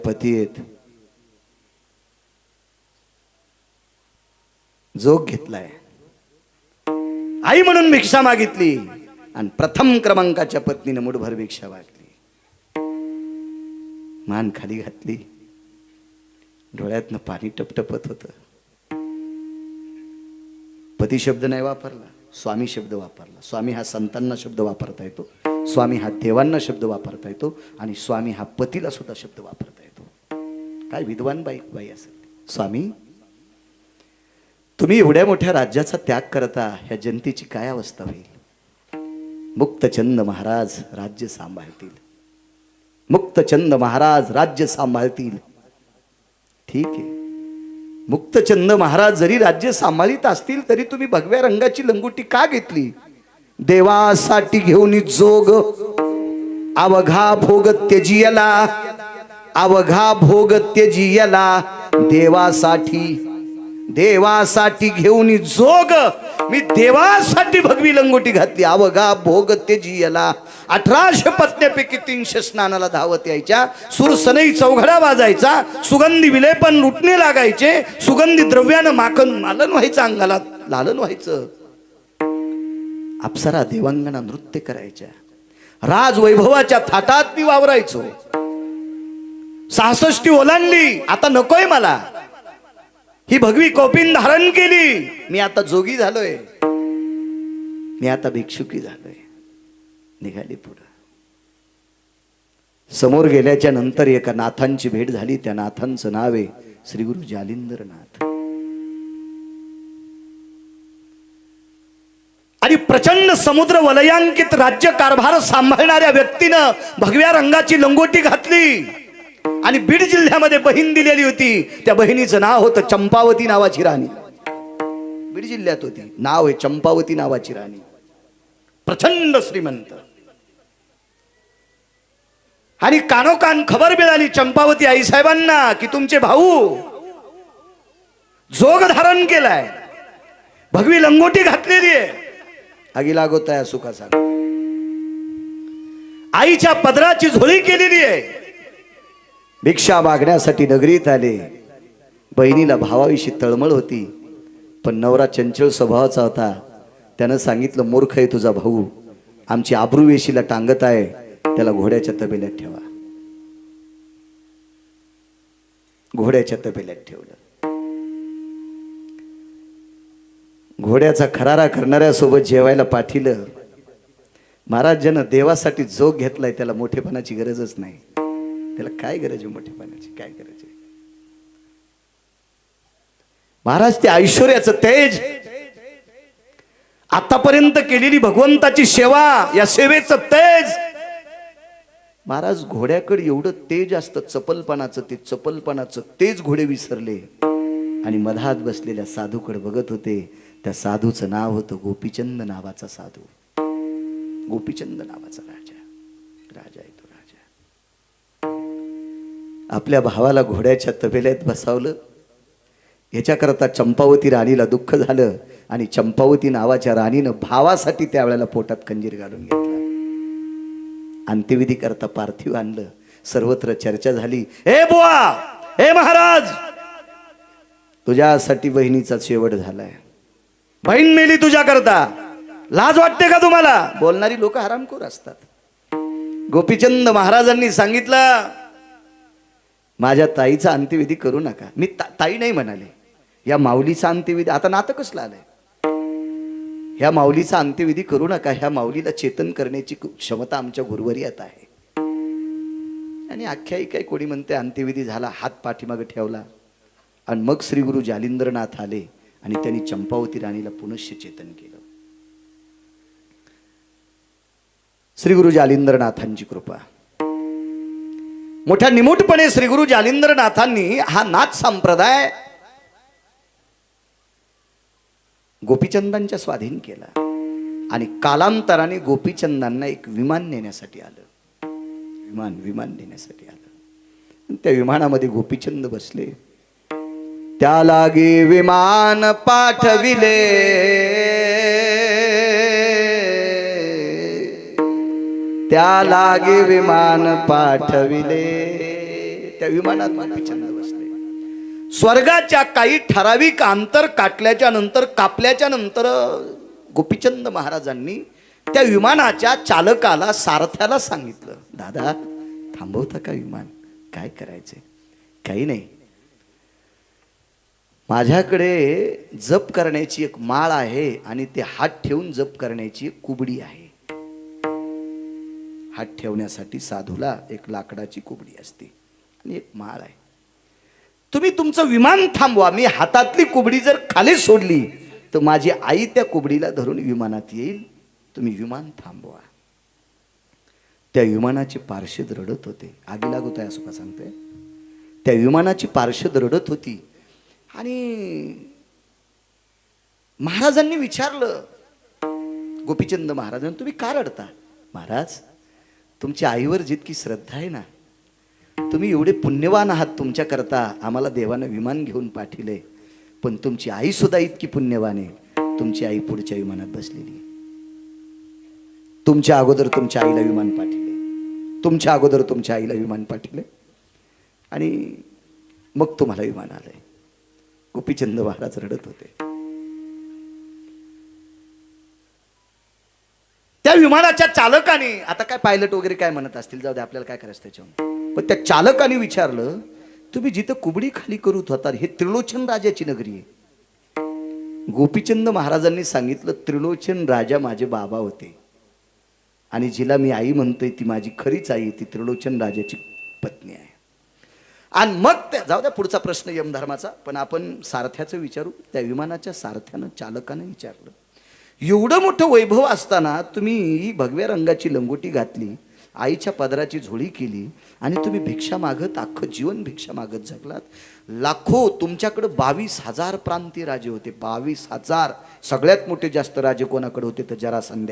पती आहेत, जोग घेतलाय, आई म्हणून भिक्षा मागितली आणि प्रथम क्रमांकाच्या पत्नीने मुठभर भिक्षा मागली, मान खाली घातली, डोळ्यातनं पाणी टपटपत होतं. पती शब्द नाही वापरला, स्वामी शब्द वापरला. स्वामी हा संतांना शब्द वापरता येतो, स्वामी हा देवांना शब्द वापरता येतो आणि स्वामी हा पतीला सुद्धा शब्द वापरता येतो. काय विद्वान बाई असेल. स्वामी, तुम्ही एवढ्या मोठ्या राज्याचा त्याग करता, ह्या जनतेची काय अवस्था होईल. मुक्तचंद महाराज राज्य सांभाळतील, मुक्तचंद महाराज राज्य सांभाळतील. ठीक आहे, मुक्तचंद महाराज जरी राज्य सांभाळीत असतील तरी तुम्ही भगव्या रंगाची लंगोटी का घेतली. देवासाठी घेऊन जोग अवघा भोग त्यजियला, अवघा भोग त्यजियला. देवासाठी घेऊन जोग, मी देवासाठी भगवी लंगोटी घातली, अवघा भोग त्यजियला. 1800 पत्न्यापैकी 300 स्नानाला धावत यायच्या, सुरसनई चौघडा वाजायचा, सुगंधी विलेपन लुटणे लागायचे, सुगंधी द्रव्यानं मालन व्हायचं, अंगाला लालन व्हायचं. अप्सरा देवांगना नृत्य करायच्या, राजवैभवाच्या थाटात मी वावरायचो. 66 ओलांडली, आता नकोय मला. ही भगवी कौपिन धारण केली, मी आता जोगी झालोय, मी आता भिक्षुकी झालोय. निघाली पुढं. समोर गेल्याच्या नंतर एका नाथांची भेट झाली. त्या नाथांचं नाव आहे श्री गुरु जालिंदरनाथ. आणि प्रचंड समुद्र वलयांकित राज्य कारभार सांभाळणाऱ्या व्यक्तीनं भगव्या रंगाची लंगोटी घातली आणि बीड जिल्ह्यामध्ये बहीण दिलेली होती. त्या बहिणीचं नाव होतं चंपावती नावाची राणी. बीड जिल्ह्यात होती, नाव आहे चंपावती नावाची राणी. प्रचंड श्रीमंत. आणि कानोकान खबर मिळाली चंपावती आई साहेबांना की तुमचे भाऊ जोग धारण केलाय, भगवी लंगोटी घातलेली आहे. आगी लागत आहे सुखाचा. आईच्या पदराची झोळी केलेली आहे. भिक्षा मागण्यासाठी नगरीत आले. बहिणीला भावाविषयी तळमळ होती, पण नवरा चंचल स्वभावाचा होता. त्यानं सांगितलं, मूर्ख आहे तुझा भाऊ, आमची आबरू वेशीला टांगत आहे, त्याला घोड्याच्या तबेल्यात ठेवा. घोड्याच्या तबेल्यात ठेवलं. घोड्याचा खरारा करणाऱ्या सोबत जेवायला पाठिलं. महाराज ज्यानं देवासाठी जोग घेतलाय त्याला मोठेपणाची गरजच नाही. त्याला काय गरज आहे मोठेपणाची, काय गरज आहे. महाराज ते ऐश्वर्याचं तेज, आतापर्यंत केलेली भगवंताची सेवा, या सेवेचं तेज. महाराज घोड्याकडे एवढं तेज असतं चपलपणाचं, ते चपलपणाचं तेज घोडे विसरले आणि मधात बसलेल्या साधूकडे बघत होते. त्या साधूचं नाव होतं गोपीचंद नावाचा साधू. गोपीचंद नावाचा राजा आहे तो राजा. आपल्या भावाला घोड्याच्या तबेल्यात बसावलं. याच्याकरता चंपावती राणीला दुःख झालं आणि चंपावती नावाच्या राणीनं भावासाठी त्यावेळेला पोटात खंजीर घालून घेतला. अंत्यविधी करता पार्थिव आणलं. सर्वत्र चर्चा झाली. ए बुवा, ए महाराज, तुझ्यासाठी बहिणीचा शेवट झालाय. बहीण मेली तुझ्या करता, लाज वाटते का तुम्हाला. बोलणारी लोक हरामखोर असतात. गोपीचंद महाराजांनी सांगितलं, माझ्या ताईचा अंत्यविधी करू नका. मी ताई नाही म्हणाले, या माऊलीचा अंत्यविधी. आता नातं कसलं आलंय. ह्या माऊलीचा अंत्यविधी करू नका. ह्या माऊलीला चेतन करण्याची क्षमता आमच्या गुरुवर्यात आहे. आणि आख्यायिका कोणी म्हणते अंत्यविधी झाला, हात पाठीमागे ठेवला आणि मग श्री गुरु जालिंदरनाथ आले आणि त्यांनी चंपावती राणीला पुनश्च चेतन केलं. श्री गुरु जालिंदरनाथांची कृपा. मोठ्या निमूटपणे श्री गुरु जालिंदरनाथांनी हा नाथ संप्रदाय गोपीचंदांच्या स्वाधीन केला. आणि कालांतराने गोपीचंदांना एक विमान नेण्यासाठी आलं. विमान नेण्यासाठी आलं. त्या विमानामध्ये गोपीचंद बसले. त्या लागे विमान पाठविले, त्या लागे विमान पाठविले, त्या विमानात गोपीचंद बसले. स्वर्गाच्या काही ठराविक अंतर कापल्याच्या नंतर गोपीचंद महाराजांनी त्या विमानाच्या चालकाला, सारथ्याला सांगितलं, दादा थांबवता का विमान? काय करायचंय? काही नाही, माझ्याकडे जप करण्याची एक माळ आहे आणि ते हात ठेवून जप करण्याची एक कुबडी आहे. हात ठेवण्यासाठी साधूला एक लाकडाची कुबडी असते आणि एक माळ आहे. तुम्ही तुमचं विमान थांबवा, मी हातातली कुबडी जर खाली सोडली तर माझी आई त्या कुबडीला धरून विमानात येईल, तुम्ही विमान थांबवा. त्या विमानाचे पार्षद रडत होते. आगी लागत आहे असं का सांगते? त्या विमानाची पार्षद रडत होती आणि महाराजांनी विचारलं गोपीचंद महाराजांना, तुम्ही का रडता? महाराज, तुमच्या आईवर जितकी श्रद्धा आहे ना, तुम्ही एवढे पुण्यवान आहात, तुमच्या करता आम्हाला देवानं विमान घेऊन पाठविले, पण तुमची आई सुद्धा इतकी पुण्यवान आहे, तुमची आई पुढच्या विमानात बसलेली. तुमच्या अगोदर तुमच्या आईला विमान पाठविले, तुमच्या अगोदर तुमच्या आईला विमान पाठविले आणि मग तुम्हाला विमान आलंय. गोपीचंद महाराज रडत होते. त्या विमानाच्या चालकाने, आता काय पायलट वगैरे काय म्हणत असतील, जाऊ दे, आपल्याला काय करायचं त्याच्यावर, पण त्या चालकाने विचारलं, तुम्ही जिथं कुबडी खाली करत होता हे त्रिलोचन राजाची नगरी आहे. गोपीचंद महाराजांनी सांगितलं, त्रिलोचन राजा माझे बाबा होते आणि जिला मी आई म्हणतोय ती माझी खरीच आई, ती त्रिलोचन राजाची पत्नी आहे. आणि मग त्या, जाऊ द्या पुढचा प्रश्न यमधर्माचा, पण आपण सारथ्याचं विचारू. त्या विमानाच्या सारथ्यानं, चालकानं विचारलं, एवढं मोठं वैभव असताना तुम्ही भगव्या रंगाची लंगोटी घातली, आईच्या पदराची झोळी केली आणि तुम्ही भिक्षा मागत, अख्खं जीवन भिक्षा मागत जगलात. लाखो, तुमच्याकडे 22,000 प्रांतीय राजे होते, 22,000. सगळ्यात मोठे जास्त राजे कोणाकडे होते तर जरासंध,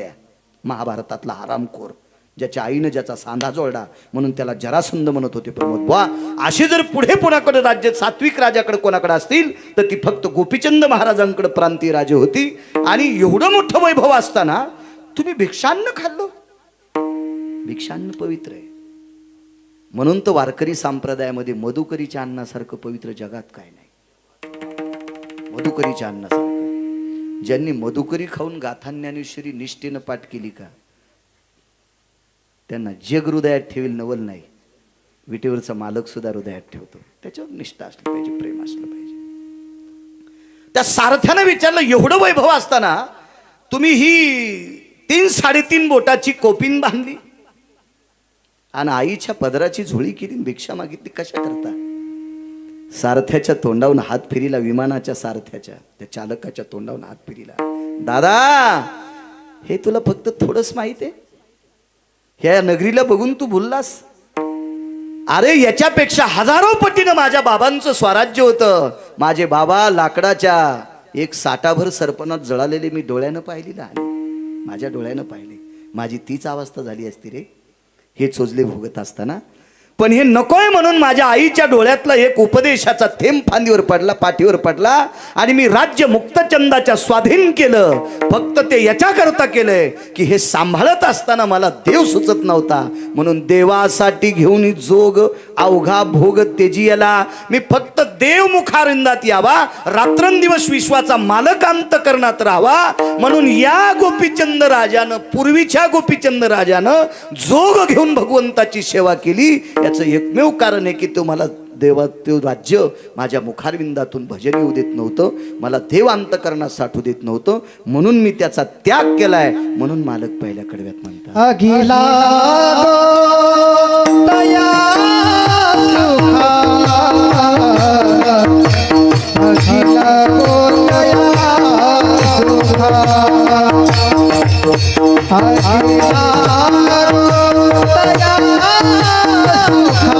महाभारतातला हरामखोर, ज्याच्या आईनं ज्याचा सांधा जोडला म्हणून त्याला जरासंध म्हणत होते प्रमोद बुवा. असे जर पुढे कोणाकडे राज्य, सात्विक राजाकडे कोणाकडे असतील तर ती फक्त गोपीचंद महाराजांकडे प्रांतीय राजे होती. आणि एवढं मोठं वैभव असताना तुम्ही भिक्षान्न खाल्लं. भिक्षान्न पवित्र आहे म्हणून तर वारकरी संप्रदायामध्ये मधुकरीच्या अन्नासारखं पवित्र जगात काय नाही. मधुकरीच्या अन्नासारखं, ज्यांनी मधुकरी खाऊन गाथा ज्ञानेश्वरी निष्ठेनं पाठ केली का, त्यांना जग हृदयात ठेवील नवल नाही, विटेवरचा मालक सुद्धा हृदयात ठेवतो. त्याच्यावर निष्ठा असली पाहिजे, प्रेम असलं पाहिजे. त्या सारथ्यानं विचारलं, एवढं वैभव असताना तुम्ही ही 3-3.5 बोटाची कोपीन बांधली आणि आईच्या पदराची झोळी केली, भिक्षा मागितली, कशा करता? सारथ्याच्या तोंडावून हात फिरीला, विमानाच्या सारथ्याच्या, त्या चालकाच्या तोंडावून हात फिरीला, दादा हे तुला फक्त थोडंच माहित आहे, ह्या नगरीला बघून तू भुललास. अरे याच्यापेक्षा हजारो पटीनं माझ्या बाबांचं स्वराज्य होतं. माझे बाबा लाकडाच्या एक साठाभर सरपणात जळालेले मी डोळ्यानं पाहिली, लहान माझ्या डोळ्यानं पाहिले. माझी तीच अवस्था झाली असती रे हे चोजले भोगत असताना. पण हे नकोय म्हणून माझ्या आईच्या डोळ्यातला एक उपदेशाचा थेंब फांदीवर पडला, पाठीवर पडला आणि मी राज्य मुक्तचंदाच्या स्वाधीन केलं. फक्त ते याच्याकरता केलंय की हे सांभाळत असताना मला देव सुचत नव्हता, म्हणून देवासाठी घेऊन जोग अवघा भोग तेजियाला. मी फक्त देव मुखारिंदात यावा, रात्रंदिवस विश्वाचा मालक अंतकरणात राहावा, म्हणून या गोपीचंद राजानं, पूर्वीच्या गोपीचंद राजानं जोग घेऊन भगवंताची सेवा केली. याचं एकमेव कारण आहे की तो मला देवा, तो राज्य माझ्या मुखारविंदातून भजन येऊ देत नव्हतं, मला देव अंतकरणात साठू देत नव्हतं, म्हणून मी त्याचा त्याग केलाय. म्हणून मालक पहिल्या कडव्यात म्हणतात, अगिला दया सुखा, अगिला दया सुखा, अगिला दया सुखा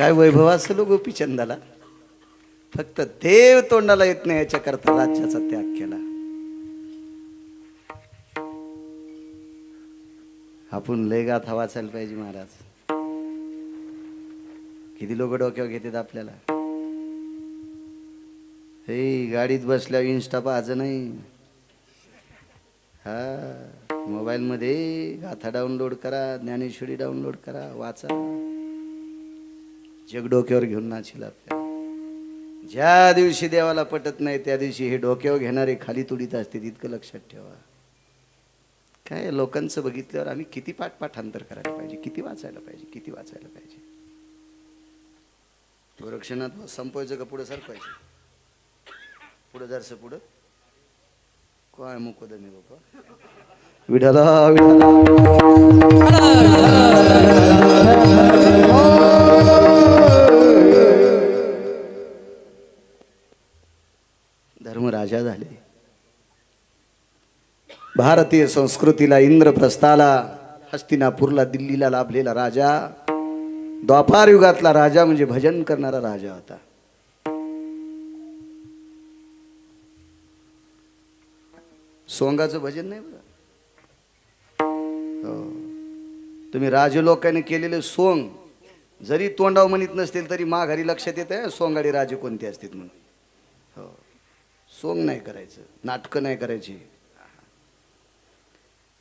काय वैभव असेल हो गोपीचंदाला, फक्त देव तोंडाला येत नाही याच्याकरता राज्याचा त्याग केला. आपण लय गाथा वाचायला पाहिजे महाराज. किती लोक डोक्यावर घेतात आपल्याला. हे गाडीत बसल्यावर इन्स्टा पाहायचं नाही. हा, मोबाईल मध्ये गाथा डाउनलोड करा, ज्ञानेश्वरी डाउनलोड करा, वाचा. जग डोक्यावर घेऊन नाचील आपल्याला. ज्या दिवशी देवाला पटत नाही त्या दिवशी हे डोक्यावर घेणारे खाली तुडीत असते. इतकं लक्षात ठेवा. काय लोकांचं बघितल्यावर आम्ही किती पाठांतर करायला पाहिजे, किती वाचायला पाहिजे, किती वाचायला पाहिजे. गोरक्षनाथ संपवायचं का पुढं सरकवायचं? पुढं जरसं पुढं काय मुकोदमी बाबा. विठाला धर्मराजा झाले. भारतीय संस्कृतीला, इंद्रप्रस्थाला, हस्तिनापूरला, दिल्लीला लाभलेला राजा. द्वापार युगातला राजा म्हणजे भजन करणारा राजा होता. सोंगाचं भजन नाही बरं. हो, तुम्ही राजलोकाने केलेले सोंग जरी तोंडाव म्हणत नसतील तरी माघारी लक्षात येत आहे सोंगाडी राजे कोणते असतील म्हणून. हो, सोंग नाही करायचं, नाटकं नाही करायची.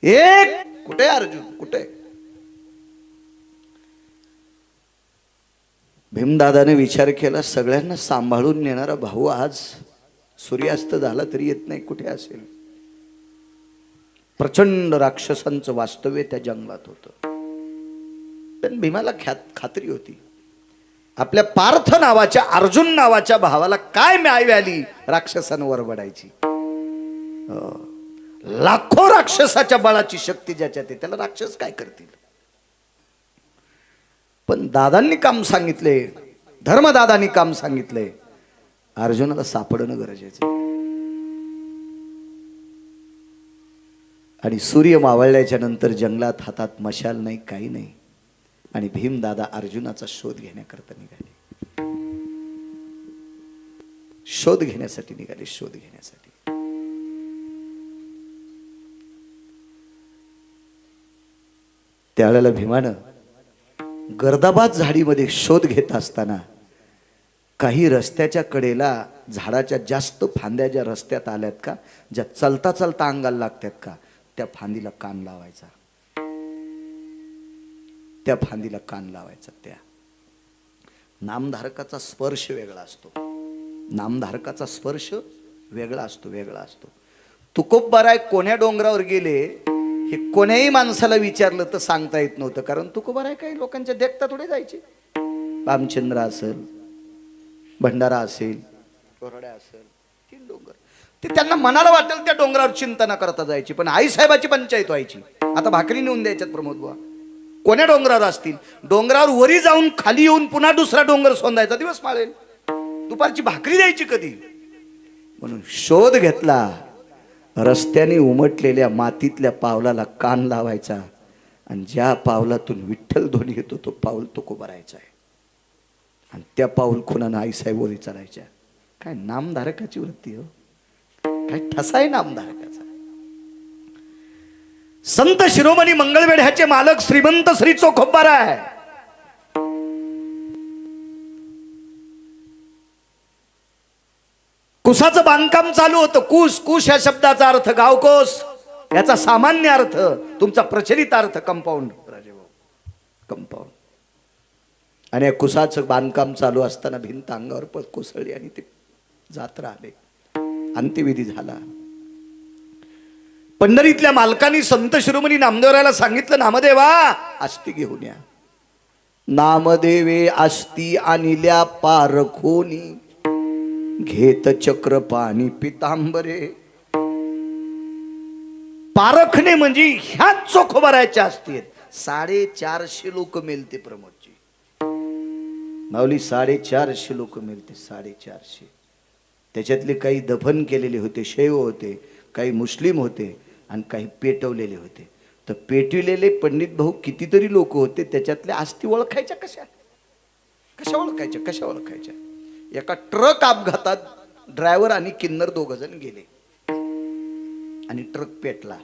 एक कुठे अर्जुन, कुठे? भीमदादाने विचार केला, सगळ्यांना सांभाळून नेणारा भाऊ आज सूर्यास्त झाला तरी येत नाही, कुठे असेल? प्रचंड राक्षसांचं वास्तव्य त्या जंगलात होतं. पण भीमाला खात्री होती आपल्या पार्थ नावाच्या, अर्जुन नावाच्या भावाला काय मिळावी आली राक्षसांवर बडायची. लाखो राक्षसाच्या बळाची शक्ती ज्याच्यात आहे त्याला राक्षस काय करतील. पण दादांनी काम सांगितले, धर्मदादांनी काम सांगितले, अर्जुनाला सापडणं गरजेचं आहे. आणि सूर्य मावळल्याच्या नंतर जंगलात हातात मशाल नाही, काही नाही. आणि भीमदादा अर्जुनाचा शोध घेण्याकरता निघाले. शोध घेण्यासाठी निघाले, शोध घेण्यासाठी. त्यावेळेला भीमानं गर्दाबाद झाडीमध्ये शोध घेत असताना काही रस्त्याच्या कडेला झाडाच्या जास्त फांद्या ज्या रस्त्यात आल्यात का, ज्या चलता चलता अंगाला लागतात का, त्या फांदीला कान लावायचा. त्या फांदीला कान लावायचा. त्या नामधारकाचा स्पर्श वेगळा असतो. नामधारकाचा स्पर्श वेगळा असतो, वेगळा असतो. तुकोबाराय कोण्या डोंगरावर गेले हे कोण्याही माणसाला विचारलं तर सांगता येत नव्हतं, कारण तुकोबाराय काही लोकांच्या देखता थोडे जायचे. रामचंद्र असेल, भंडारा असेल, कोरड्या असेल, 3 डोंगर ते त्यांना मनाला वाटेल त्या डोंगरावर चिंतना करता जायची. पण आईसाहेबाची पंचायत व्हायची, आता भाकरी नेऊन द्यायच्यात प्रमोद बुवा. कोण्या डोंगरावर असतील, डोंगरावर वरी जाऊन खाली येऊन पुन्हा दुसरा डोंगर सोंदायचा, दिवस माळेल. दुपारची भाकरी द्यायची कधी. म्हणून शोध घेतला. रस्त्याने उमटलेल्या मातीतल्या पावलाला कान लावायचा आणि ज्या पावलातून विठ्ठल ध्वनी येतो तो पाऊल तुकोबारायचा आहे. आणि त्या पाऊल खुणानं आईसाहेब वरी चालायच्या. काय नामधारकाची वृत्ती हो, काय ठसा आहे नामधारकाचा. संत शिरोमणी मंगळवेढ्याचे मालक श्रीमंत श्री चोखोबाराय कुसाचं बांधकाम चालू होतं. कुश या शब्दाचा अर्थ गावकोस, याचा सामान्य अर्थ, तुमचा प्रचलित अर्थ कंपाऊंड. कंपाऊंड. आणि या कुसाचं बांधकाम चालू असताना भिंत अंगावर कोसळली आणि ते जात राहिले. अंत्यविधी झाला. पंढरीतल्या मालकांनी संत शिरोमणी नामदेवरायला सांगितलं, नामदेवा आस्ती घेऊन या. नामदेवे आस्ती आणिल्या पारखोनी, घेत चक्र पाणी पितांबरे. पारखणे म्हणजे ह्या चोखोबारायच्या असतील. 450 लोक मिळते प्रमोदजी. माऊली 450 लोक मिळते, 450. त्याच्यातले काही दफन केलेले होते, शैव होते, काही मुस्लिम होते आणि काही पेटवलेले होते. तर पेटविलेले पंडित भाऊ कितीतरी लोक होते, त्याच्यातल्या आस्ती ओळखायच्या कशा? कशा ओळखायच्या, कशा ओळखायच्या? एका ट्रक अपघातात ड्रायव्हर आणि किन्नर दोघ जण गेले आणि ट्रक पेटला.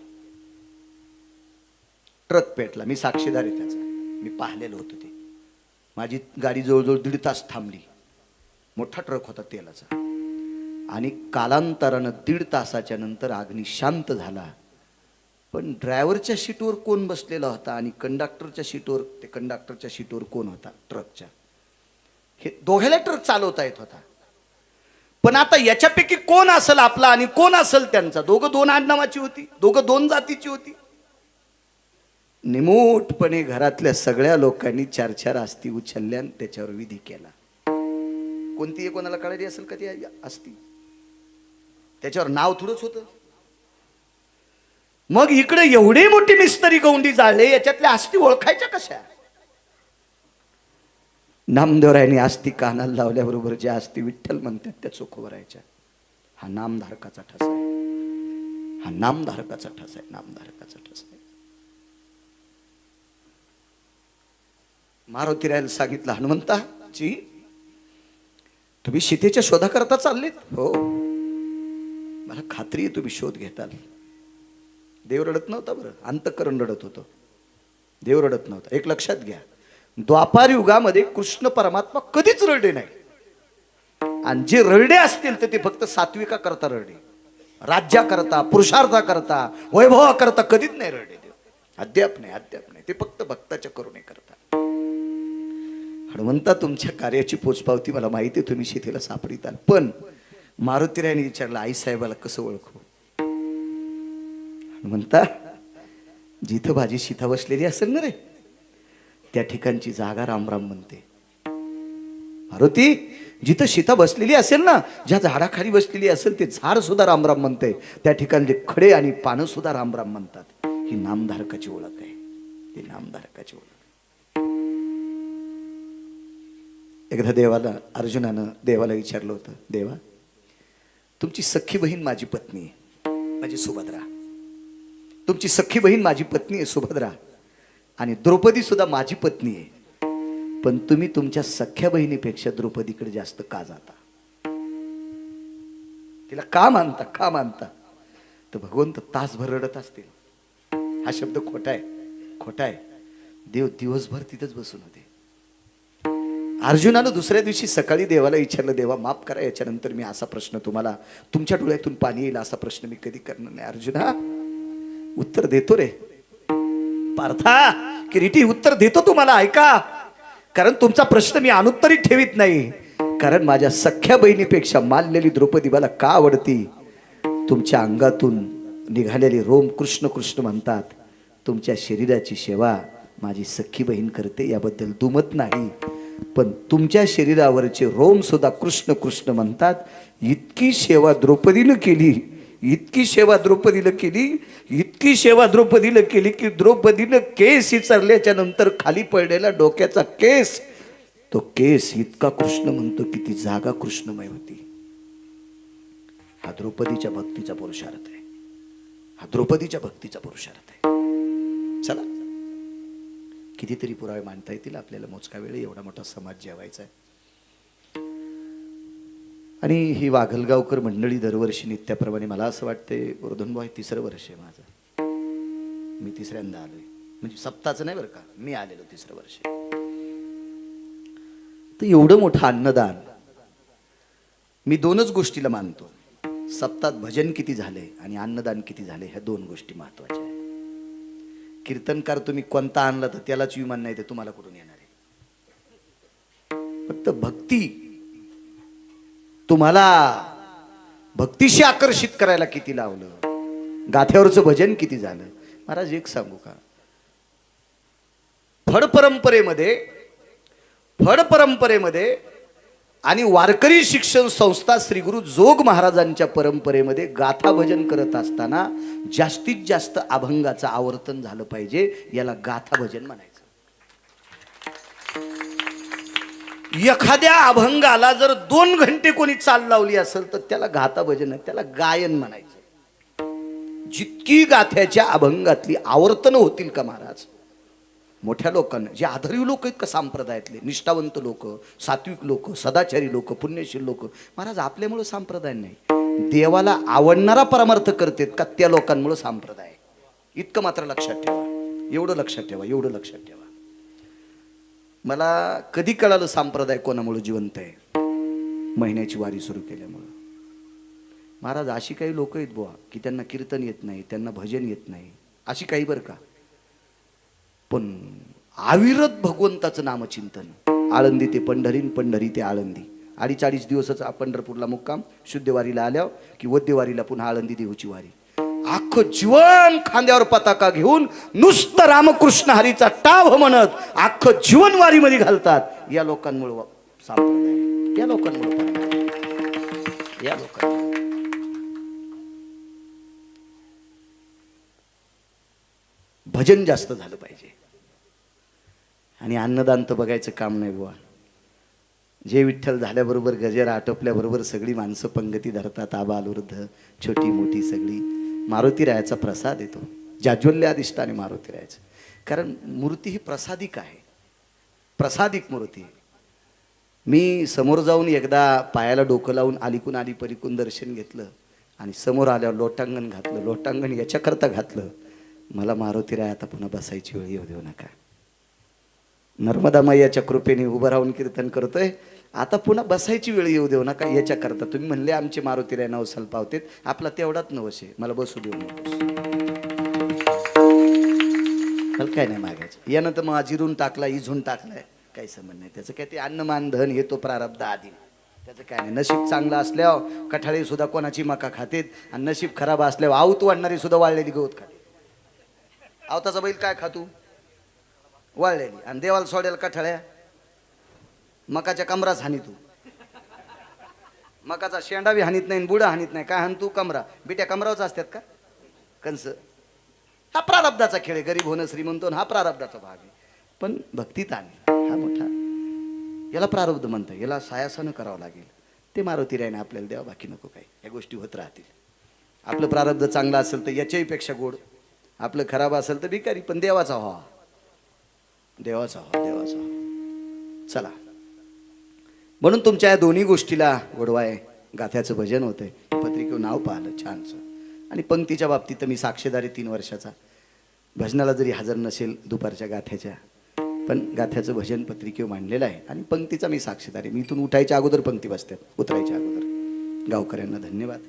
ट्रक पेटला. मी साक्षीदार आहे त्याचा, मी पाहिलेलं होतं ते. माझी गाडी जवळजवळ 1.5 तास थांबली. मोठा ट्रक होता तेलाचा. आणि कालांतरानं 1.5 तासाच्या नंतर अग्नी शांत झाला. पण ड्रायव्हरच्या सीटवर कोण बसलेला होता आणि कंडक्टरच्या सीटवर, ते कंडक्टरच्या सीटवर कोण होता ट्रकच्या, हे दोघांना ट्रक चालवता येत होता. पण आता याच्यापैकी कोण असेल आपला आणि कोण असेल त्यांचा? दोघं 2 आडनावाची होती, दोघं 2 जातीची होती. निमूटपणे घरातल्या सगळ्या लोकांनी 4-4 अस्थी उचलल्या आणि त्याच्यावर विधी केला. कोणती कोणाला कळली असेल का ती अस्थी? त्याच्यावर नाव थोडंच होतं. मग इकडे एवढी मोठी मिस्त्री गौंडी जाळले, याच्यातल्या अस्थी ओळखायच्या कशा? नामदेवरायांनी अस्थी कानाला लावल्याबरोबर ज्या अस्थी विठ्ठल म्हणतात त्या चोख राहायच्या. हा नामधारकाचा ठसा आहे, हा नामधारकाचा ठसा आहे, नामधारकाचा ठसा आहे. मारुतीरायाला सांगितलं, हनुमंताजी तुम्ही सीतेच्या शोधाकरता चाललेत? हो, मला खात्री आहे तुम्ही शोध घेताल. देव रडत नव्हता बरं, अंतःकरण रडत होतं, देव रडत नव्हता. एक लक्षात घ्या, द्वापार युगामध्ये कृष्ण परमात्मा कधीच रडले नाही. आणि जे रडले असतील तर ते फक्त सात्विका करता रडले, राज्या करता, पुरुषार्था करता, वैभवा करता कधीच नाही रडले देव. अद्याप नाही, अद्याप नाही. ते फक्त भक्ताच्या करुणे करता. हनुमंता तुमच्या कार्याची पोचपावती मला माहिती आहे, तुम्ही सीतेला सापडिताल. पण मारुतीरायाने विचारलं, आई साहेबाला कसं ओळखू? हनुमंता जिथं भाजी सीता बसलेली असेल ना रे, त्या ठिकाणची जागा रामराम म्हणते. मारुती जिथं सीता बसलेली असेल ना, ज्या झाडाखाली बसलेली असेल ते झाड सुद्धा रामराम म्हणते. त्या ठिकाणचे खडे आणि पानं सुद्धा रामराम म्हणतात. ही नामधारकाची ओळख आहे, ही नामधारकाची ओळख. एकदा अर्जुनानं देवाला विचारलं होतं, देवा तुमची सख्खी बहीण माझी पत्नी आहे, माझी सुभद्रा. तुमची सख्खी बहीण माझी पत्नी आहे सुभद्रा, आणि द्रौपदी सुद्धा माझी पत्नी आहे. पण तुम्ही तुमच्या सख्ख्या बहिणीपेक्षा द्रौपदीकडे जास्त का जाता? तिला का मानता, का मानता? तर भगवंत तासभर रडत असतील. हा शब्द खोटा आहे, खोटा आहे. देव दिवसभर तिथंच बसून होते. अर्जुनानं दुसऱ्या दिवशी सकाळी देवाला विचारलं, देवा माफ करा, याच्यानंतर मी असा प्रश्न तुम्हाला, तुमच्या डोळ्यातून पाणी येईल असा प्रश्न मी कधी करणार नाही. अर्जुना उत्तर देतो रे पार्था, किरीटी उत्तर देतो तुम्हाला, ऐका. कारण तुमचा प्रश्न मी अनुत्तरित ठेवीत नाही. कारण माझ्या सख्ख्या बहिणीपेक्षा मानलेली द्रौपदी मला का आवडती? तुमच्या अंगातून निघालेले रोम कृष्ण कृष्ण म्हणतात. तुमच्या शरीराची सेवा माझी सख्खी बहीण करते, याबद्दल दुमत नाही. पण तुमच्या शरीरावरचे रोम सुद्धा कृष्ण कृष्ण म्हणतात. इतकी सेवा द्रौपदीनं केली, इतकी सेवा द्रौपदीला केली, इतकी सेवा द्रौपदीला केली की द्रौपदीनं केस विचारल्याच्या नंतर खाली पडलेला डोक्याचा केस, तो केस इतका कृष्ण म्हणतो की ती जागा कृष्णमय होती. हा द्रौपदीच्या भक्तीचा पुरुषार्थ आहे, हा द्रौपदीच्या भक्तीचा पुरुषार्थ आहे. चला कितीतरी पुरावे मांडता येतील आपल्याला, मोजका वेळ एवढा मोठा समाज जेवायचा आहे. आणि ही वाघलगावकर मंडळी दरवर्षी नित्याप्रमाणे, मला असं वाटते वर्धनभाई 3रं वर्ष आहे माझं, मी 3ऱ्यांदा आलोय. म्हणजे सप्ताहाचं नाही बरं का, मी आलेलो 3रं वर्ष. तर एवढं मोठं अन्नदान मी 2च गोष्टीला मानतो. सप्ताहात भजन किती झाले आणि अन्नदान किती झाले, ह्या 2 गोष्टी महत्वाच्या आहेत. कीर्तनकार तुम्ही कोणता आणला तर त्यालाच विमान नाही, ते तुम्हाला कुठून येणार आहे? फक्त भक्ती, तुम्हाला भक्तीशी आकर्षित करायला किती लावलं, गाथ्यावरचं भजन किती झालं. महाराज एक सांगू का, फड परंपरेमध्ये आणि वारकरी शिक्षण संस्था श्री गुरु जोग महाराजांच्या परंपरेमध्ये गाथा भजन करत असताना जास्तीत जास्त अभंगाचं आवर्तन झालं पाहिजे, याला गाथा भजन म्हणायचं. एखाद्या अभंगाला जर 2 घंटे कोणी चाल लावली असेल तर त्याला गाथा भजन आहे, त्याला गायन म्हणायचं. जितकी गाथ्याच्या अभंगातली आवर्तन होतील का महाराज, मोठ्या लोकांना, जे आदरवी लोक आहेत का संप्रदायातले, निष्ठावंत लोक, सात्विक लोक, सदाचारी लोक, पुण्यशील लोक, महाराज आपल्यामुळं संप्रदाय नाही, देवाला आवडणारा परमार्थ करतात का त्या लोकांमुळं संप्रदाय. इतकं मात्र लक्षात ठेवा, एवढं लक्षात ठेवा, एवढं लक्षात ठेवा. मला कधी कळालं संप्रदाय कोणामुळे जिवंत आहे? महिन्याची वारी सुरू केल्यामुळं. महाराज अशी काही लोक आहेत बुवा की त्यांना कीर्तन येत नाही, त्यांना भजन येत नाही, अशी काही बरं का, पण अविरत भगवंताचं नामचिंतन. आळंदी ते पंढरी, पंढरी ते आळंदी, 48 दिवसाचा पंढरपूरला मुक्काम, शुद्धवारीला आल्यावर की वद्यवारीला पुन्हा आळंदी देऊची वारी. अख्खं जीवन खांद्यावर पताका घेऊन नुसतं रामकृष्ण हरीचा टाभ म्हणत अख्खं जीवन वारीमध्ये घालतात. या लोकांमुळे संप्रदाय, या लोकांमुळे, या लोकांमुळे. भजन जास्त झालं पाहिजे. आणि अन्नदान तर बघायचं काम नाही बुवा. जे विठ्ठल झाल्याबरोबर, गजेरा आटोपल्याबरोबर सगळी माणसं पंगती धरतात, आबाल वृद्ध, छोटी मोठी सगळी. मारुती रायाचा प्रसाद येतो, जाज्वल्य अधिष्ठाने मारुती रायाचं. कारण मूर्ती ही प्रसादिक आहे, प्रसादिक मूर्ती आहे. मी समोर जाऊन एकदा पायाला डोकं लावून अलीकून आली परीकून दर्शन घेतलं आणि समोर आल्यावर लोटांगण घातलं. लोटांगण याच्याकरता घातलं, मला मारुती राय आता पुन्हा बसायची वेळ येऊ देऊ नका. नर्मदा मैयाच्या कृपेने उभं राहून कीर्तन करतोय, आता पुन्हा बसायची वेळ येऊ देऊ नका याच्याकरता. तुम्ही म्हणले आमचे मारुती राय नवसाल पावतेत, आपला तेवढाच नवस आहे, मला बसू देऊ नकोस. मला काय नाही मागायचं. यानं तर मग जिरून टाकला, इझून टाकलाय, काही संबंध नाही त्याचं. काय ते अन्नमान धन हे तो प्रारब्ध आधी, त्याचं काय नाही. नशीब चांगलं असल्यावर कठाळे सुद्धा कोणाची मका खातेत, आणि नशीब खराब असल्यावर आवत वाढणारी सुद्धा वाळलेली गवत खाते. आवताचा बैल काय खातू? वाळलेली. आणि देवाला सोडायला कठाळ्या, मकाच्या कमराच हानी तू. मकाचा शेंडा बी हानीत नाही, बुडा हानीत नाही, काय हान तू? कमरा. बिट्या कमरावच असतात का कंस? हा प्रारब्धाचा खेळ आहे. गरीब होणं श्रीमंत हा प्रारब्धाचा भाग आहे. पण भक्तीत आणि हा मोठा, याला प्रारब्ध म्हणतात, याला सायासानं करावं लागेल. ते मारुती रायने आपल्याला द्यावं, बाकी नको काही. या गोष्टी होत राहतील. आपलं प्रारब्ध चांगलं असेल तर याच्याही पेक्षा गोड, आपलं खराब असेल तर भिकारी, पण देवाचा व्हा, देवाचा व्हा, देवाचा व्हा. चला, म्हणून तुमच्या या दोन्ही गोष्टीला गोडवाय. गाथ्याचं भजन होतंय, पत्रिकेवर नाव पाहिलं छानसं. आणि पंक्तीच्या बाबतीत तर मी साक्षीदार आहे 3 वर्षाचा. भजनाला जरी हजर नसेल दुपारच्या गाथ्याच्या, पण गाथ्याचं भजन पत्रिकेवर मांडलेलं आहे. आणि पंक्तीचा मी साक्षीदार आहे. मी इथून उठायच्या अगोदर पंक्ती बसतात, उतरायच्या अगोदर. गावकऱ्यांना धन्यवाद.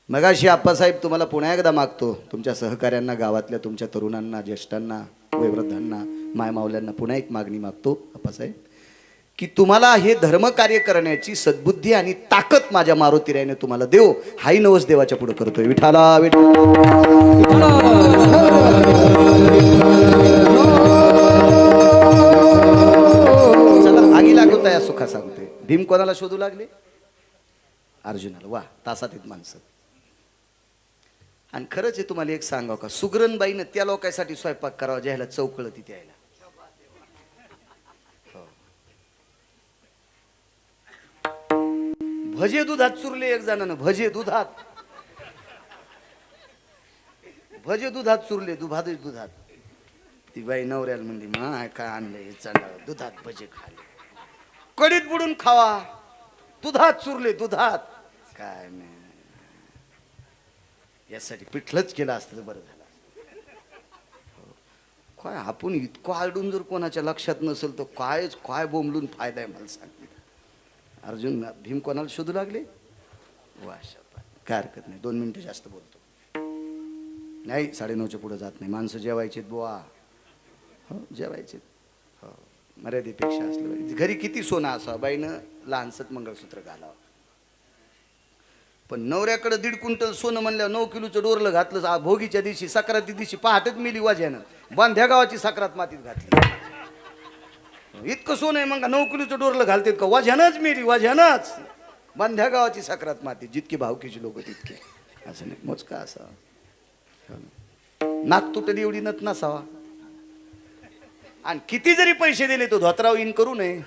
मगाशी आप्पासाहेब तुम्हाला पुन्हा एकदा मागतो, तुमच्या सहकाऱ्यांना, गावातल्या तुमच्या तरुणांना, ज्येष्ठांना, वयोवृद्धांना, मायमावल्यांना पुन्हा एक मागणी मागतो आप्पासाहेब, की तुम्हाला हे धर्मकार्य करण्याची सद्बुद्धी आणि ताकद माझ्या मारुती रायने तुम्हाला देव. हाही नवस देवाच्या पुढे करतोय. विठाला चला, आगी लागवता या सुखा सांगते. भीम कोणाला शोधू लागले? अर्जुनाला. वा, तासात येत माणसं. आणि खरंच आहे, तुम्हाला एक सांगावं का, सुगरणबाईनं त्या लोकांसाठी स्वयंपाक करावा ज्याला चौकळ तिथे यायला. भजे दुधात चुरले एक जणानं, भजे दुधात, भजे दुधात चुरले, दुधात. ती बाई नवऱ्याला म्हणली, मा काय आणलंय चांगलं, दुधात भजे खाले, कडीत बुडून खावा, दुधात चुरले, दुधात. काय नाही, यासाठी पिठलंच केलं असतं तर बरं झालं. काय आपण इतकं आलडून जर कोणाच्या लक्षात नसेल तर काय बोंबलून फायदा आहे मला सांग. अर्जुन भीम कोणाला शोधू लागले? वा शपथ, काय हरकत नाही, 2 मिनिटं जास्त बोलतो. नाही, 9:30च्या पुढे जात नाही. माणसं जेवायचेत बुवा, हो जेवायचेत, हो मर्यादेपेक्षा असलं पाहिजे. घरी किती सोनं असावं, बाईनं लहानसं मंगळसूत्र घालावं. पण नवऱ्याकडे 1.5 क्विंटल सोनं म्हणल्यावर 9 किलोचं डोरलं घातलं. भोगीच्या दिवशी, सक्राती दिवशी पहाटेच मिली वाज्यानं, बांध्या गावाची सक्रात मातीत घातली. इतकं सोनं आहे मग 9 किलोचं डोरलं घालतात का? वाज्यानंच मिली, वाज्यानंच. बांध्या गावाची सक्रात मातीत. जितके भावकीचे लोक तितके. असं नाही, मोजका असावा. नाक तुटली एवढी नथ नसावा. आणि किती जरी पैसे दिले तो धोत्राव इन करू नये.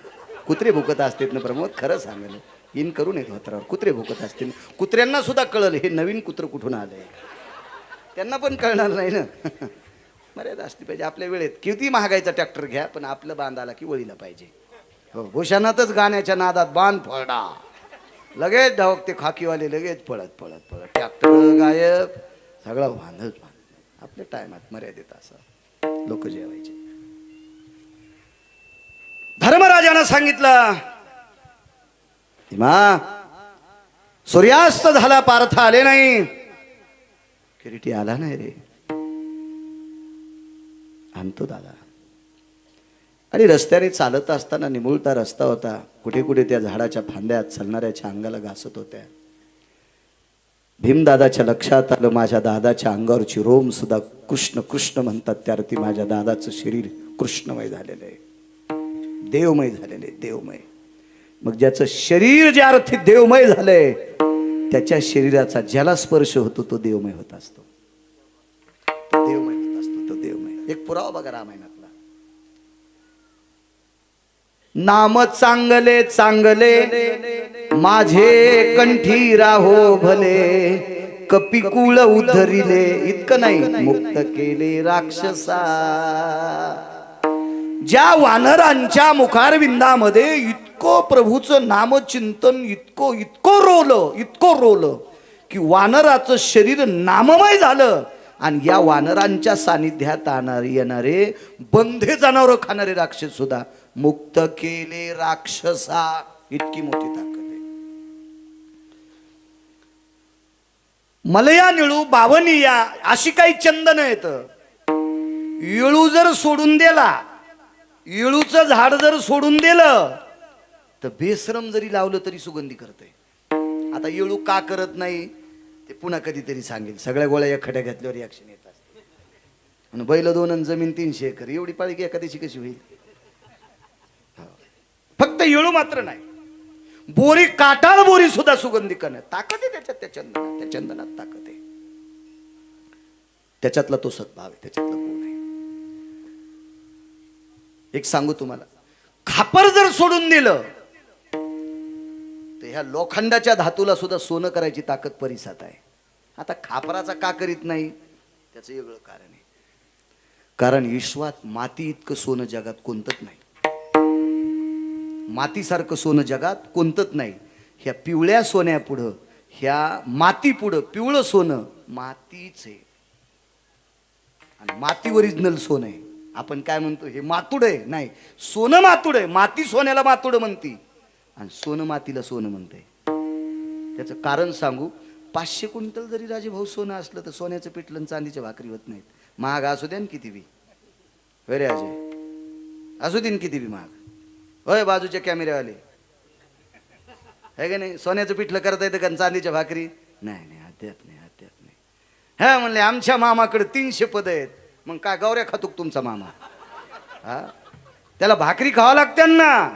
कुत्रे भुकत असतात ना प्रमोद, खरं सांगायला, इन करू नये धोत्रावर. कुत्रे भुकत असतील. कुत्र्यांना सुद्धा कळलं हे नवीन कुत्र कुठून आलंय, त्यांना पण कळणार नाही ना. मर्यादा असली पाहिजे आपल्या वेळेत. किती महागाईचा ट्रॅक्टर घ्या, पण आपलं बांधाला की वळीला पाहिजे. हो, भूषणातच गाण्याच्या नादात बांध फोडा, लगेच धावते खाकीवाले, लगेच पळत पळत पळत ट्रॅक्टर गायब, सगळं बांधत आपल्या टायमात मर्यादित असं लोक जेवायचे. धर्मराजानं सांगितलं, भीमा सूर्यास्त झाला, पार्थ आले नाही. किरीटी आला नाही रे, आणतो दादा. आणि रस्त्याने चालत असताना निमुळता रस्ता होता, कुठे कुठे त्या झाडाच्या फांद्या चालणाऱ्याच्या अंगाला घासत होत्या. भीमदादाच्या लक्षात आलं, माझ्या दादाच्या अंगावरची रोम सुद्धा कृष्ण कृष्ण म्हणतात, त्यावरती माझ्या दादाचं शरीर कृष्णमय झालेलं आहे, देवमय झालेलं आहे, देवमय. मग ज्याचं शरीर ज्या अर्थी देवमय झालंय, त्याच्या शरीराचा ज्याला स्पर्श होतो तो देवमय होत असतो, देवमय होत असतो, तो देवमय. एक पुरावा बघा रामायणातला. नाम चांगले चांगले माझे कंठी राहो भले, कपिकुळ उद्धरिले, इतकं नाही, मुक्त केले राक्षसा. ज्या वानरांच्या मुखारविंदामध्ये इतकं प्रभूचं नामचिंतन इतकं रोवलं की वानराचं शरीर नाममय झालं. आणि या वानरांच्या सानिध्यात येणारे बंधे जनावर खाणारे राक्षस सुद्धा मुक्त केले राक्षसा. इतकी मोठी ताकद आहे. मलया निळू बावनिया अशी काही चंदन येत. येळू जर सोडून दिला, येळूचं झाड जर सोडून दिलं तर बेसरम जरी लावलं तरी सुगंधी करते. आता येळू का करत नाही ते पुन्हा कधीतरी सांगेल. सगळ्या गोळ्या एखाद्या घातल्यावर रिॲक्शन येत असते. म्हणून बैल 2 आणि जमीन 300 एकर, एवढी पाळी एखाद्याची कशी होईल. फक्त येळू मात्र नाही, बोरी, काटाळ बोरी सुद्धा सुगंधी करणे ताकद आहे त्याच्यात. त्या चंदनात ताकद आहे. त्याच्यातला तो सद्भाव आहे, त्याच्यातला गुण आहे. एक सांगू तुम्हाला, खापर जर सोडून दिलं तर ह्या लोखंडाच्या धातूला सुद्धा सोनं करायची ताकद परिसात आहे. आता खापराचा का करीत नाही, त्याचं वेगळं कारण आहे. कारण विश्वात माती इतकं सोनं जगात कोणतंच नाही. मातीसारखं सोनं जगात कोणतंच नाही. ह्या पिवळ्या सोन्यापुढं, ह्या माती पुढं पिवळं सोनं मातीच आहे. आणि माती ओरिजिनल सोनं आहे. आपण काय म्हणतो हे मातुड आहे, नाही, सोनं मातुड आहे. माती सोन्याला मातुड म्हणती आणि सोनं मातीला सोनं म्हणते. त्याचं कारण सांगू, 500 क्विंटल जरी राजेभाऊ सोनं असलं तर सोन्याचं पिठलं चांदीच्या भाकरी होत नाहीत. महाग असू द्या किती बी, रे अजय, असू दे किती बी महाग. होय बाजूच्या कॅमेऱ्यावाले आहे का नाही, सोन्याचं पिठलं करता येतं का चांदीच्या भाकरी? नाही नाही, अद्याप नाही, अद्याप नाही. हा म्हणले आमच्या मामाकडे 300 पद आहेत. मग काय गौऱ्या खातूक तुमचा मामा? हा, त्याला भाकरी खावा लागते ना.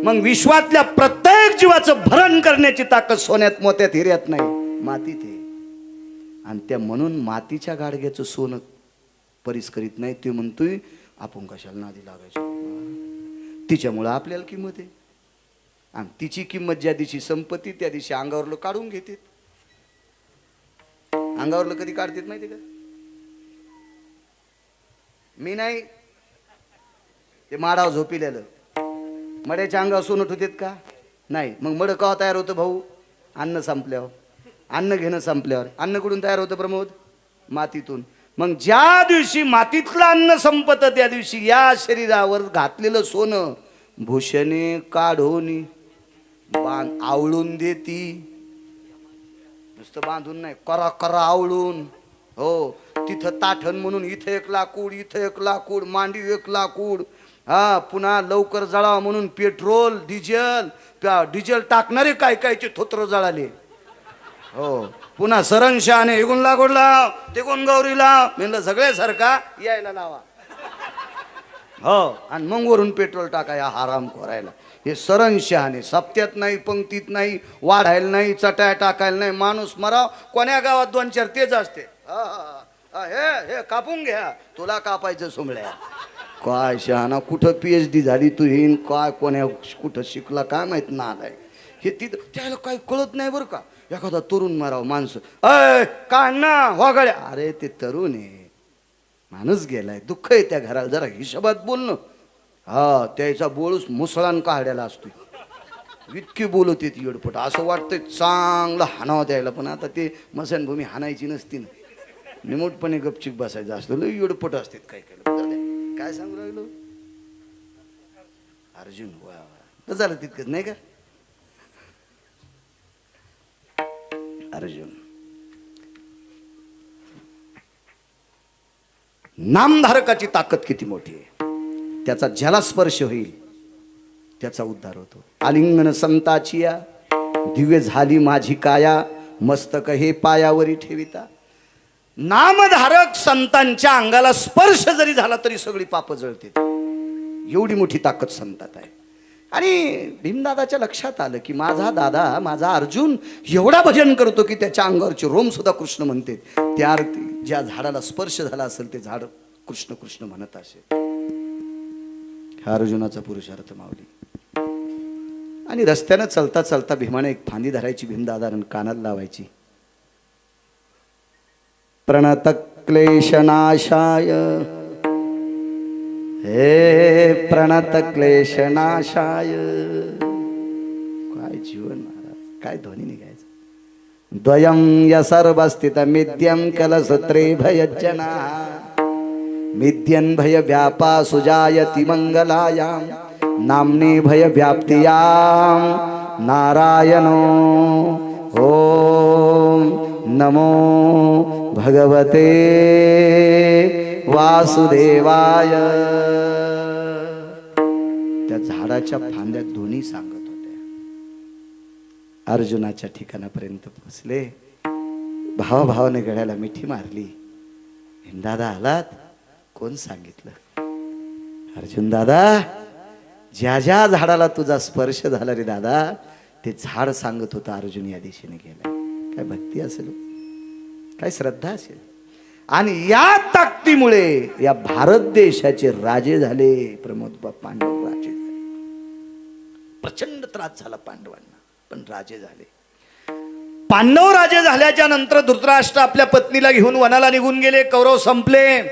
मग विश्वातल्या प्रत्येक जीवाचं भरण करण्याची ताकद सोन्यात, मोत्यात, हिऱ्यात नाही, मातीत आहे. आणि त्या म्हणून मातीच्या गाडग्याचं सोनं परिस करीत नाही. ते म्हणतोय आपण कशाला नादी लागायचो, तिच्यामुळं आपल्याला किंमत आहे. आणि तिची किंमत ज्या दिवशी संपत्ती त्या दिवशी अंगावरलं काढून घेते. अंगावरलं कधी काढतात माहिती का? मी नाही, ते माडाव झोपिलेलं. मड्याच्या अंगावर सोनं ठेवतात का? नाही. मग मड का तयार होतं भाऊ? अन्न संपल्यावर, अन्न घेणं संपल्यावर. अन्न कुठून तयार होतं प्रमोद? मातीतून. मग ज्या दिवशी मातीतलं अन्न संपत त्या दिवशी या शरीरावर घातलेलं सोनं भूषणे काढून बांध आवळून देती. नुसतं बांधून नाही, करा करा आवळून. हो, तिथं ताठण म्हणून इथं 1 लाकूड, इथं 1 लाकूड, मांडी 1 लाकूड. हा, पुन्हा लवकर जळावा म्हणून पेट्रोल, डिझेल, डिझेल टाकणारे काय कायचे थोत्र जळाले. हो, पुन्हा सरंशाने हे गुण लागवड लाव, ते गुण गौरी लाव. म्हणलं सगळ्यासारखा यायला लावा. हो, आणि मग वरून पेट्रोल टाका या हराम खोरायला. हे सरंशाने सप्त्यात नाही, पंक्तीत नाही, वाढायला नाही, चटाया टाकायला नाही. माणूस मराव, कोण्या गावात 2-4 तेच असते. हे कापून घ्या, तुला कापायचं सोमळ्या. काय शहाणा, कुठं PhD झाली तू? हिन काय, कोण्या कुठं शिकला काय माहित ना आलाय. हे तिथं त्याला काही कळत नाही बरं का. एखादा तरुण माराव माणसं, अय काय ना वागड्या, अरे ते तरुण आहे. माणूस गेलाय, दुःख आहे त्या घराला, जरा हिशोबात बोलणं. हा, त्याचा बोळूस मुसळान काढायला असतोय, इतकी बोलत येते येडपट, असं वाटतंय चांगलं हाणावं द्यायला, पण आता ते मसनभूमी हाणायची नसती ना, निमूटपणे गपचिक बसायचं असतं. लय येडपट असतात काय काय. काय सांगू राहिलो अर्जुन? वा वा, झालं तितकंच नाही का अर्जुन? नामधारकाची ताकद किती मोठी आहे, त्याचा ज्याला स्पर्श होईल त्याचा उद्धार होतो. आलिंगन संताची या, दिव्य झाली माझी काया, मस्तक हे पायावरी ठेविता. नामधारक संतांच्या अंगाला स्पर्श जरी झाला तरी सगळी पाप जळते, एवढी मोठी ताकद संतात आहे. आणि भीमदादाच्या लक्षात आलं की माझा दादा, माझा अर्जुन एवढा भजन करतो की त्याच्या अंगावरचे रोम सुद्धा कृष्ण म्हणते. त्या ज्या झाडाला स्पर्श झाला असेल ते झाड कृष्ण कृष्ण म्हणत असेल. हा अर्जुनाचा पुरुषार्थ माऊली. आणि रस्त्यानं चलता चलता भीमाने एक फांदी धरायची भीमदादानं कानाला लावायची. प्रणत क्लेशनाशाय, हे प्रणत क्लेशनाशाय. काय जीवन महाराज, काय ध्वनी निघायचं. द्वयं यसर्वस्थित मिद्यं कलसूत्रे भयज्जना, मिद्यन भय व्यापा सुजायति मंगलायां, नाम्ने भय व्याप्तियां नारायणो. ओम नमो भगवते वासुदेवाय. त्या झाडाच्या फांद्या दोन्ही सांगत होत्या. अर्जुनाच्या ठिकाणापर्यंत पोहोचले. भावाभावाने गळ्याला मिठी मारली. दादा आलात? कोण सांगितलं? अर्जुन दादा, ज्या ज्या झाडाला तुझा स्पर्श झाला रे दादा, ते झाड सांगत होतं अर्जुन या दिशेने गेला. काय भक्ती असेल, काय श्रद्धा असेल. आणि या ताकदीमुळे या भारत देशाचे राजे झाले. प्रमोद पांडव राजे झाले. प्रचंड त्रास झाला पांडवांना, पण राजे झाले. पांडव राजे झाल्याच्या नंतर धृतराष्ट्र आपल्या पत्नीला घेऊन वनाला निघून गेले. कौरव संपले.